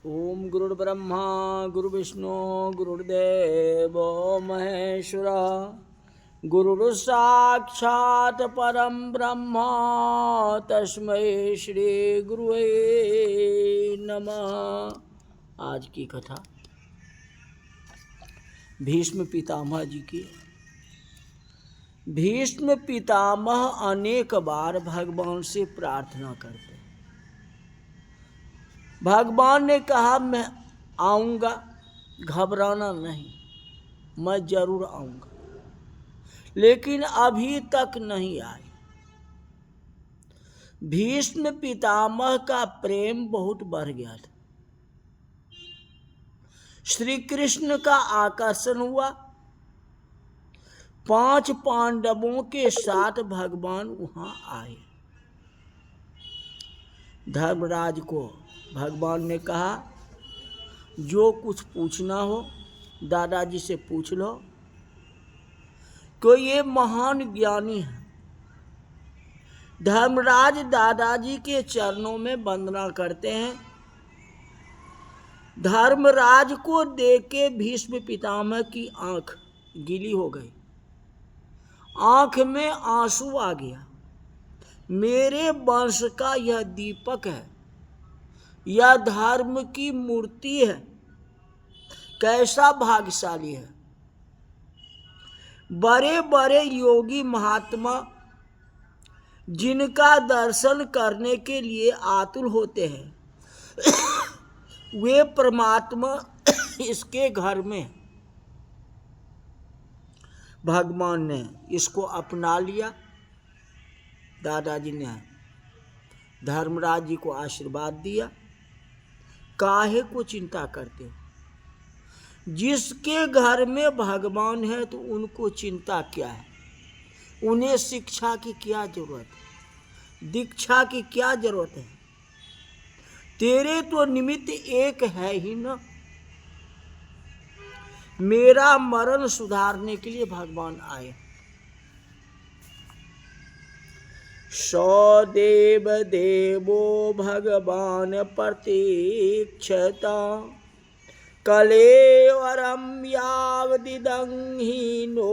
ओम गुरुर्ब्रह्मा गुरुविष्णु गुरुर्देव महेश्वर गुरुर्साक्षात् परम ब्रह्म तस्मै श्री गुरुवे नमः। आज की कथा भीष्म पितामह जी की। भीष्म पितामह अनेक बार भगवान से प्रार्थना करते। भगवान ने कहा मैं आऊँगा, घबराना नहीं, मैं जरूर आऊँगा, लेकिन अभी तक नहीं आए। भीष्म पितामह का प्रेम बहुत बढ़ गया था। श्री कृष्ण का आकर्षण हुआ। 5 पांडवों के साथ भगवान वहां आए। धर्मराज को भगवान ने कहा जो कुछ पूछना हो दादाजी से पूछ लो, तो ये महान ज्ञानी है। धर्मराज दादाजी के चरणों में वंदना करते हैं। धर्मराज को देख के भीष्म पितामह की आंख गीली हो गई, आंख में आंसू आ गया। मेरे वंश का यह दीपक है, यह धर्म की मूर्ति है, कैसा भाग्यशाली है। बड़े बड़े योगी महात्मा जिनका दर्शन करने के लिए आतुर होते हैं, वे परमात्मा इसके घर में। भगवान ने इसको अपना लिया। दादाजी ने धर्मराज जी को आशीर्वाद दिया, काहे को चिंता करते हो, जिसके घर में भगवान है तो उनको चिंता क्या है, उन्हें शिक्षा की क्या जरूरत है, दीक्षा की क्या जरूरत है। तेरे तो निमित्त एक है ही ना। मेरा मरण सुधारने के लिए भगवान आए। सदेव देवो भगवान प्रतीक्षता कलेवरम यावदिदं हीनो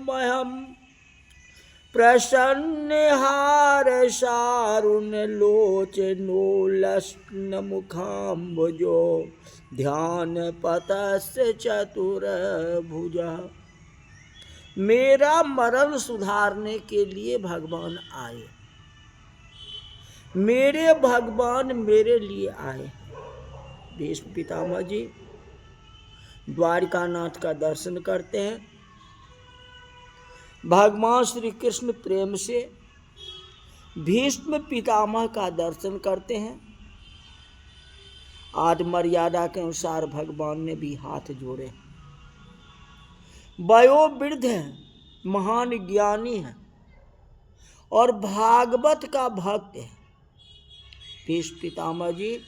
मह्यं प्रसन्नहार सारुण लोचनो लक्ष्ण मुखाम्बुजो ध्यान पतस्य चतुर्भुजा। मेरा मरण सुधारने के लिए भगवान आए। मेरे भगवान मेरे लिए आए। भीष्म पितामह जी द्वारिकानाथ का दर्शन करते हैं। भगवान श्री कृष्ण प्रेम से भीष्म पितामह का दर्शन करते हैं। आज मर्यादा के अनुसार भगवान ने भी हाथ जोड़े। वयोवृद्ध हैं, महान ज्ञानी हैं और भागवत का भक्त है। भीष्म पितामह जी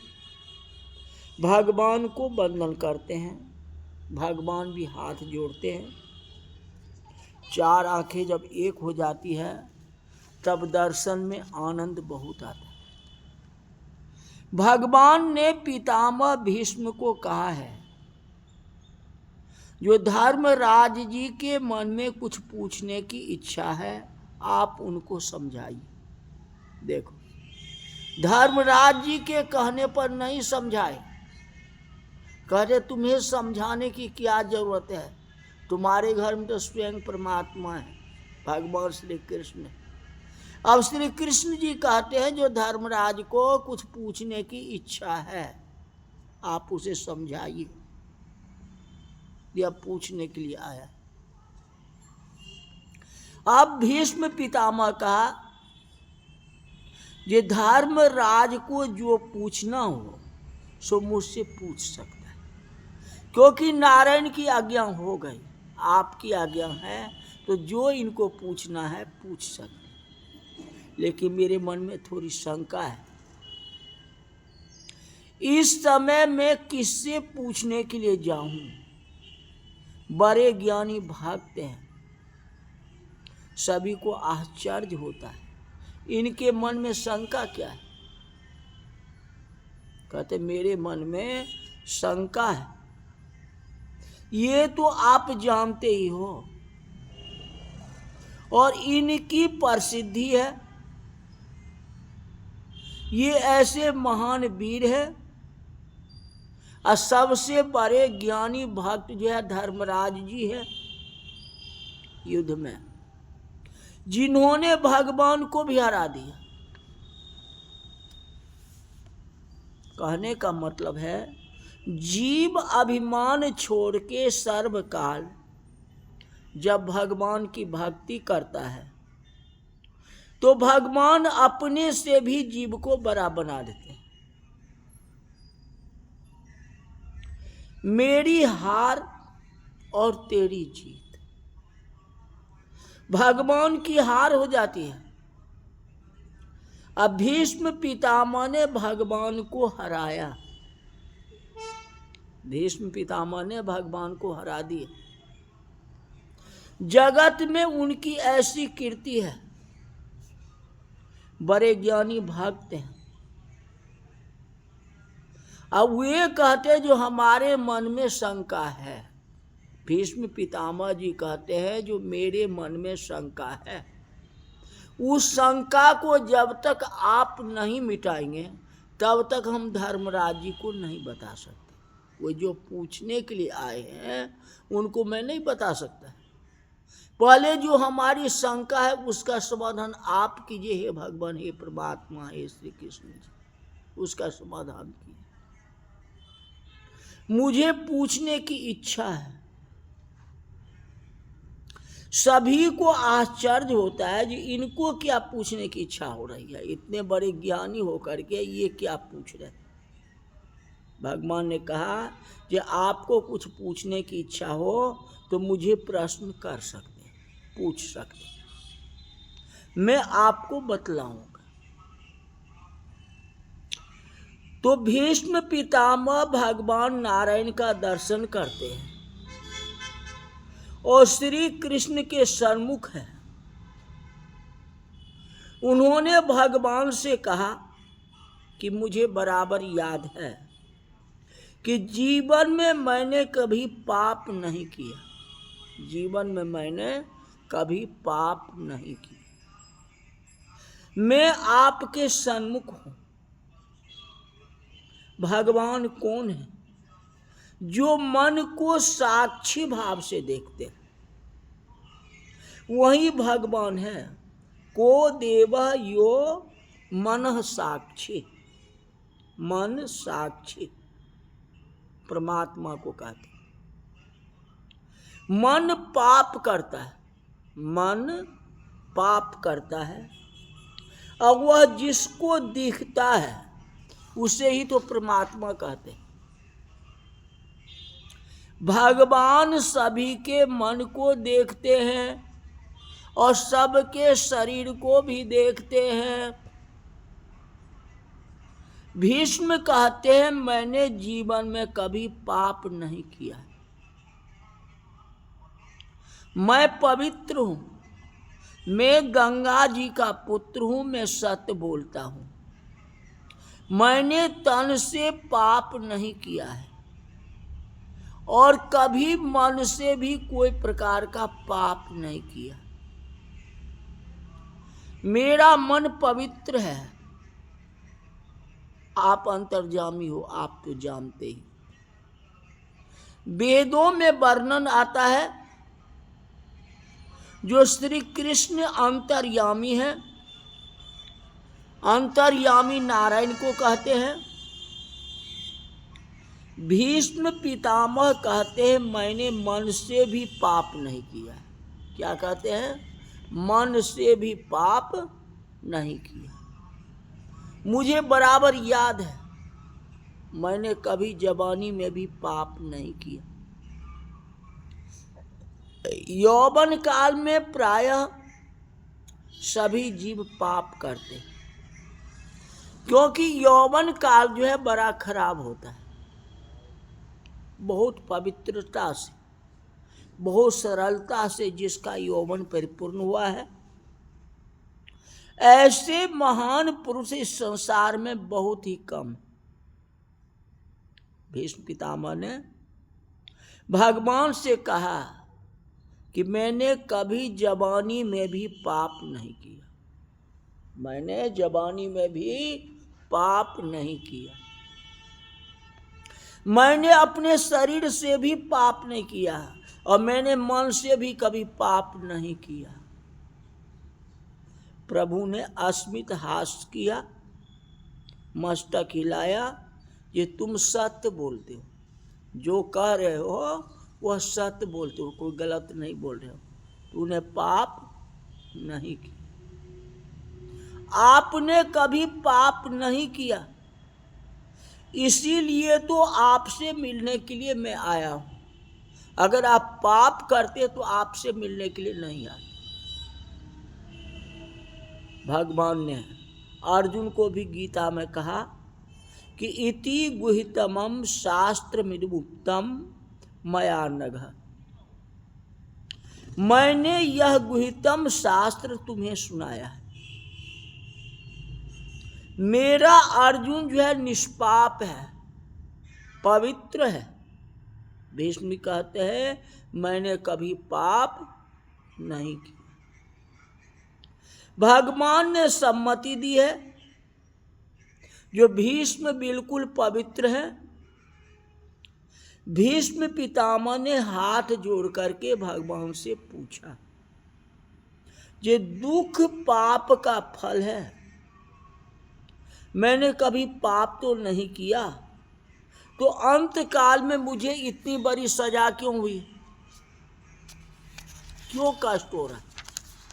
भगवान को वंदन करते हैं। भगवान भी हाथ जोड़ते हैं। 4 आंखें जब एक हो जाती है तब दर्शन में आनंद बहुत आता है। भगवान ने पितामह भीष्म को कहा है, जो धर्मराज जी के मन में कुछ पूछने की इच्छा है आप उनको समझाइए। देखो, धर्मराज जी के कहने पर नहीं समझाए, कहते तुम्हें समझाने की क्या जरूरत है, तुम्हारे घर में तो स्वयं परमात्मा है, भगवान श्री कृष्ण। अब श्री कृष्ण जी कहते हैं जो धर्मराज को कुछ पूछने की इच्छा है आप उसे समझाइए, यह पूछने के लिए आया। अब भीष्म पितामह कहा ये धर्मराज को जो पूछना हो सो मुझसे पूछ सकता है, क्योंकि नारायण की आज्ञा हो गई, आपकी आज्ञा है, तो जो इनको पूछना है पूछ सकते। लेकिन मेरे मन में थोड़ी शंका है, इस समय मैं किससे पूछने के लिए जाऊं। बड़े ज्ञानी भागते हैं, सभी को आश्चर्य होता है, इनके मन में शंका क्या है। कहते मेरे मन में शंका है। ये तो आप जानते ही हो, और इनकी प्रसिद्धि है, ये ऐसे महान वीर है, और सबसे बड़े ज्ञानी भक्त जो है धर्मराज जी है युद्ध में, जिन्होंने भगवान को भी हरा दिया। कहने का मतलब है जीव अभिमान छोड़ के सर्वकाल जब भगवान की भक्ति करता है तो भगवान अपने से भी जीव को बड़ा बना देते हैं। मेरी हार और तेरी जीत, भगवान की हार हो जाती है। अब भीष्म पितामह ने भगवान को हराया, भीष्म पितामह ने भगवान को हरा दिया। जगत में उनकी ऐसी कीर्ति है, बड़े ज्ञानी भक्त हैं। अब वे कहते जो हमारे मन में शंका है, भीष्म पितामह जी कहते हैं जो मेरे मन में शंका है, उस शंका को जब तक आप नहीं मिटाएंगे तब तक हम धर्मराज जी को नहीं बता सकते। वो जो पूछने के लिए आए हैं उनको मैं नहीं बता सकता। पहले जो हमारी शंका है उसका समाधान आप कीजिए, हे भगवान, हे परमात्मा, हे श्री कृष्ण जी, उसका समाधान कीजिए। मुझे पूछने की इच्छा है। सभी को आश्चर्य होता है कि इनको क्या पूछने की इच्छा हो रही है, इतने बड़े ज्ञानी होकर के ये क्या पूछ रहे हैं। भगवान ने कहा कि आपको कुछ पूछने की इच्छा हो तो मुझे प्रश्न कर सकते हैं, पूछ सकते हैं, मैं आपको बतलाऊंगा। तो भीष्म पितामह भगवान नारायण का दर्शन करते हैं और श्री कृष्ण के सन्मुख है। उन्होंने भगवान से कहा कि मुझे बराबर याद है कि जीवन में मैंने कभी पाप नहीं किया, जीवन में मैंने कभी पाप नहीं किया। मैं आपके सन्मुख हूं। भगवान कौन है? जो मन को साक्षी भाव से देखते हैं वही भगवान है। को देव यो मन साक्षी, मन साक्षी परमात्मा को कहते। मन पाप करता है, मन पाप करता है, और वह जिसको दिखता है उसे ही तो परमात्मा कहते हैं। भगवान सभी के मन को देखते हैं और सबके शरीर को भी देखते हैं। भीष्म कहते हैं मैंने जीवन में कभी पाप नहीं किया, मैं पवित्र हूं, मैं गंगा जी का पुत्र हूं, मैं सत्य बोलता हूं, मैंने तन से पाप नहीं किया है और कभी मन से भी कोई प्रकार का पाप नहीं किया। मेरा मन पवित्र है। आप अंतर्यामी हो, आप तो जानते ही। वेदों में वर्णन आता है जो श्री कृष्ण अंतर्यामी है, अंतर्यामी नारायण को कहते हैं। भीष्म पितामह कहते हैं मैंने मन से भी पाप नहीं किया। क्या कहते हैं? मन से भी पाप नहीं किया। मुझे बराबर याद है मैंने कभी जवानी में भी पाप नहीं किया। यौवन काल में प्रायः सभी जीव पाप करते हैं, क्योंकि यौवन काल जो है बड़ा खराब होता है। बहुत पवित्रता से, बहुत सरलता से जिसका यौवन परिपूर्ण हुआ है, ऐसे महान पुरुष इस संसार में बहुत ही कम। भीष्म पितामह ने भगवान से कहा कि मैंने कभी जवानी में भी पाप नहीं किया, मैंने जवानी में भी पाप नहीं किया, मैंने अपने शरीर से भी पाप नहीं किया और मैंने मन से भी कभी पाप नहीं किया। प्रभु ने अस्मित हास्य किया, मस्तक हिलाया, ये तुम सत्य बोलते हो, जो कह रहे हो वह सत्य बोलते हो, कोई गलत नहीं बोल रहे हो, तूने पाप नहीं किया, आपने कभी पाप नहीं किया, इसीलिए तो आपसे मिलने के लिए मैं आया हूं, अगर आप पाप करते तो आपसे मिलने के लिए नहीं आते। भगवान ने अर्जुन को भी गीता में कहा कि इति गुहितमं शास्त्रमिदमुक्तं मया नघ, मैंने यह गुहितम शास्त्र तुम्हें सुनाया है। मेरा अर्जुन जो है निष्पाप है, पवित्र है। भीष्म कहते हैं मैंने कभी पाप नहीं किया। भगवान ने सम्मति दी है, जो भीष्म बिल्कुल पवित्र है। भीष्म पितामह ने हाथ जोड़ करके भगवान से पूछा, ये दुख पाप का फल है, मैंने कभी पाप तो नहीं किया, तो अंत काल में मुझे इतनी बड़ी सजा क्यों हुई, क्यों कष्ट हो रहा?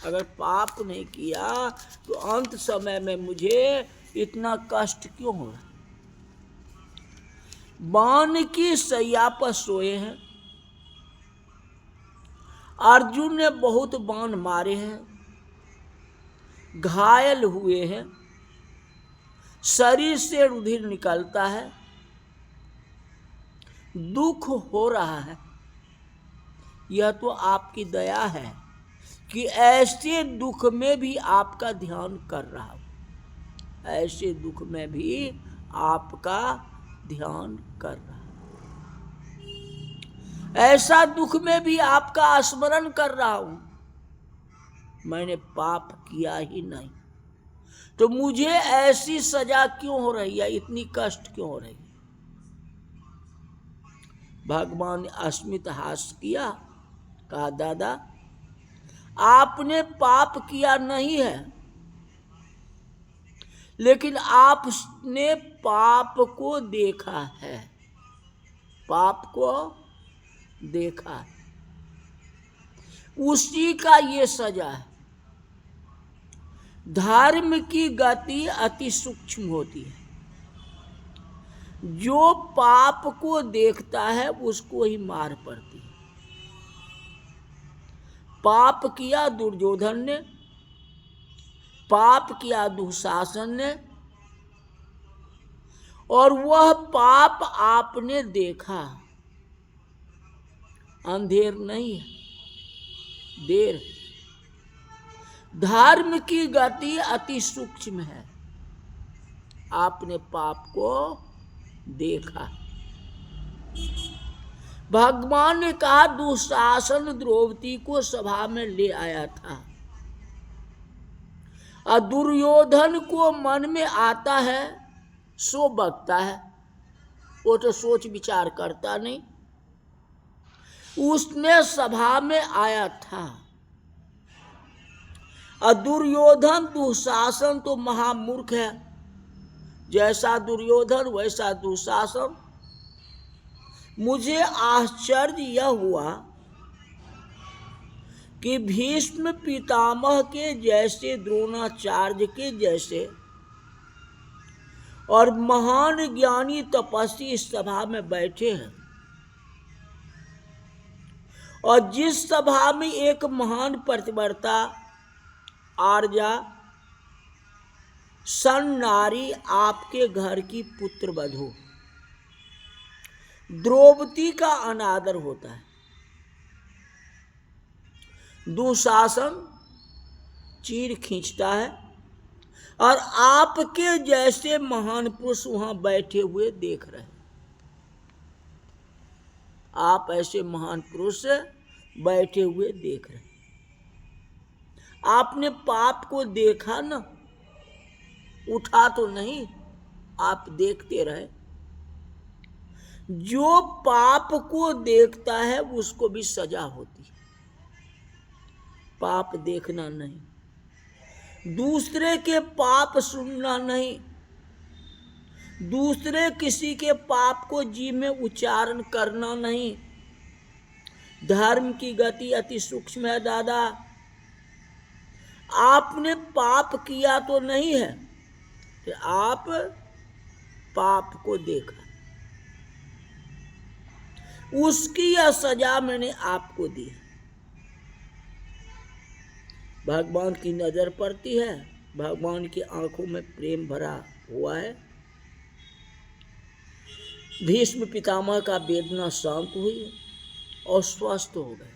अगर पाप नहीं किया तो अंत समय में मुझे इतना कष्ट क्यों हो रहा? बाण की सैया पर सोए हैं, अर्जुन ने बहुत बाण मारे हैं, घायल हुए हैं, शरीर से रुधिर निकलता है, दुख हो रहा है। यह तो आपकी दया है कि ऐसे दुख में भी आपका ध्यान कर रहा हूं, ऐसे दुख में भी आपका ध्यान कर रहा हूं, ऐसा दुख में भी आपका स्मरण कर रहा हूं। मैंने पाप किया ही नहीं, तो मुझे ऐसी सजा क्यों हो रही है, इतनी कष्ट क्यों हो रही है? भगवान ने अस्मित हास्य किया, कहा दादा आपने पाप किया नहीं है, लेकिन आपने पाप को देखा है, पाप को देखा है, उसी का ये सजा है। धर्म की गति अति सूक्ष्म होती है, जो पाप को देखता है उसको ही मार पड़ती है। पाप किया दुर्योधन ने, पाप किया दुशासन ने, और वह पाप आपने देखा, अंधेर नहीं है, देर। धर्म की गति अति सूक्ष्म है, आपने पाप को देखा। भगवान ने कहा दुशासन द्रौपदी को सभा में ले आया था, और दुर्योधन को मन में आता है सो बकता है, वो तो सोच विचार करता नहीं। उसने सभा में आया था, और दुर्योधन दुशासन तो महामूर्ख है, जैसा दुर्योधन वैसा दुशासन। मुझे आश्चर्य यह हुआ कि भीष्म पितामह के जैसे, द्रोणाचार्य के जैसे और महान ज्ञानी तपस्वी इस सभा में बैठे हैं, और जिस सभा में एक महान पतिव्रता आर्या सन्नारी आपके घर की पुत्र वधू द्रौपदी का अनादर होता है, दुशासन चीर खींचता है, और आपके जैसे महान पुरुष वहां बैठे हुए देख रहे हैं। आप ऐसे महान पुरुष बैठे हुए देख रहे, आपने पाप को देखा ना, उठा तो नहीं, आप देखते रहे। जो पाप को देखता है उसको भी सजा होती है। पाप देखना नहीं, दूसरे के पाप सुनना नहीं, दूसरे किसी के पाप को जी में उच्चारण करना नहीं। धर्म की गति अति सूक्ष्म है दादा। आपने पाप किया तो नहीं है कि आप पाप को देखा, उसकी यह सजा मैंने आपको दी। भगवान की नजर पड़ती है, भगवान की आंखों में प्रेम भरा हुआ है। भीष्म पितामह का वेदना शांत हुई और स्वस्थ हो गए।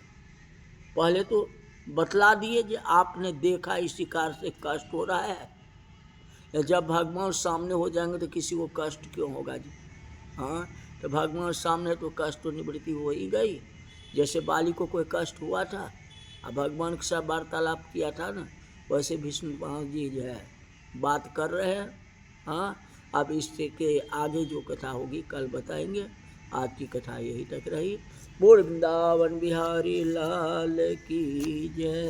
पहले तो बतला दिए कि आपने देखा इस शिकार से कष्ट हो रहा है, या जब भगवान सामने हो जाएंगे तो किसी को कष्ट क्यों होगा जी। हाँ, तो भगवान सामने तो कष्ट तो निवृत्ति हो ही गई। जैसे बाली को कोई कष्ट हुआ था, अब भगवान के साथ वार्तालाप किया था ना, वैसे भीष्म जी जो है बात कर रहे हैं। हाँ, अब इससे के आगे जो कथा होगी कल बताएंगे। आज की कथा यही तक रही। बोल वृंदावन बिहारी लाल की जय।